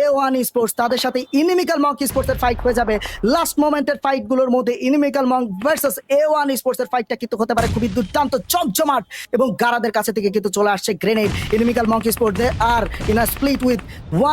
A1 sports তাদের সাথে ইনিমিক্যাল Monk স্পোর্টসের ফাইট হয়ে যাবে লাস্ট মোমেন্টের ফাইটগুলোর মধ্যে ইনিমিক্যাল মঙ্ক ভার্সেস A1 স্পোর্টসের ফাইটটা কিন্তু হতে পারে খুবই দুর্দান্ত জমজমাট এবং গারাদের কাছে থেকে কিন্তু চলে আসছে grenade inimical monk sports they are in a split with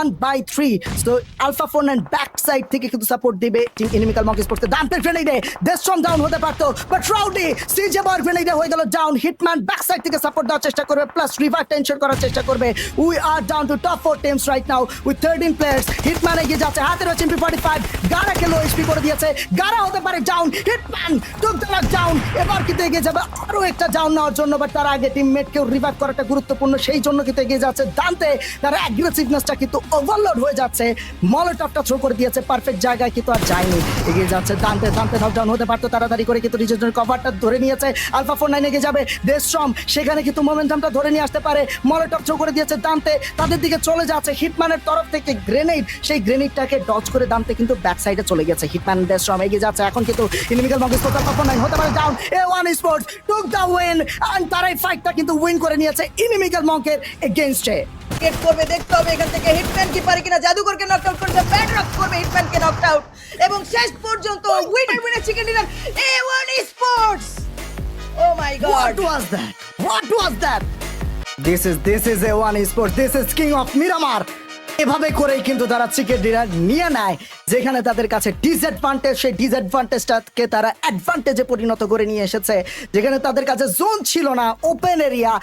1/3 so alpha ফোন এন্ড ব্যাক সাইড থেকে কিন্তু সাপোর্ট দিবে টিম ইনিমিক্যাল মঙ্ক স্পোর্টস দান্তের গ্রেনেডে দেশম ডাউন হতে পারতো বাট রাউডি সিজে বার গ্রেনেডে হয়ে গেল ডাউন হিটম্যান ব্যাক সাইড থেকে সাপোর্ট দেওয়ার চেষ্টা করবে প্লাস রিভার টেনশন করার চেষ্টা করবে we are down to top 4 teams right now with 13 players hitman এগিয়ে যাচ্ছে হাতে রয়েছে MP45 গারাকে লো এইচপি করে দিয়েছে গারা হতে পারে down hitman took the down এবার কিন্তু এগিয়ে যাবে আরো একটা ডাউন নেওয়ার জন্য বাট তার আগে টিমমেটকেও রিভাইভ করাটা গুরুত্বপূর্ণ সেই জন্য কিন্তু এগিয়ে যাচ্ছে দান্তে তার অ্যাগ্রেসিভনেসটা কিন্তু ওভারলোড হয়ে যাচ্ছে মলোটপটা থ্রো করে দিয়েছে পারফেক্ট জায়গায় কিন্তু আর যায়নি এগিয়ে যাচ্ছে দান্তে নকডাউন হতে পারতো তাড়াতাড়ি করে কিন্তু নিজের জন্য কভারটা ধরে নিয়েছে আলফা 49 এগিয়ে যাবে দেশম সেখানে কিন্তু মোমেন্টামটা ধরে নিয়ে আসতে পারে মলোটপ থ্রো করে দিয়েছে দান্তে তাদের দিকে চলে যাচ্ছে হিটম্যানের তরফ থেকে গ্রেনেড সেই গ্রেনেডটাকে ডজ করে দান্তে কিন্তু ব্যাক সাইডে চলে গেছে হিটম্যান দেশম এগিয়ে যাচ্ছে এখন কিন্তু ইনিমিক্যাল মঙ্ক স্পোর্টস আলফা 49 হতে পারে down A1 sports took the win and তারা এই ফাইটটা কিন্তু উইন করে নিয়েছে ইনিমিক্যাল মঙ্কের এগেইনস্টে গেট করবে দেখতে হবে এখান থেকে হিটম্যান কি পারে কিনা জাদুকরকে নকআউট করবে ব্যাড রক করবে হিটম্যানকে নকআউট এবং শেষ পর্যন্ত winner chicken dinner A1 sports oh my What god was that? What was that? This is A1 Esports. This is King of Miramar. এভাবে করেই কিন্তু তারা চিকেন ডিনার নিয়ে নেয় যেখানে তাদের কাছে ডিসঅ্যাডভান্টেজ সেই ডিসঅ্যাডভান্টেজটাকে তারা অ্যাডভান্টেজে পরিণত করে নিয়ে এসেছে যেখানে তাদের কাছে জোন ছিল না ওপেন এরিয়া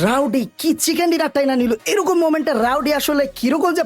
রাউডি কি চিকেন ডিনারটাই না নিল এরকম মোমেন্টে রাউডি আসলে কিরকম যে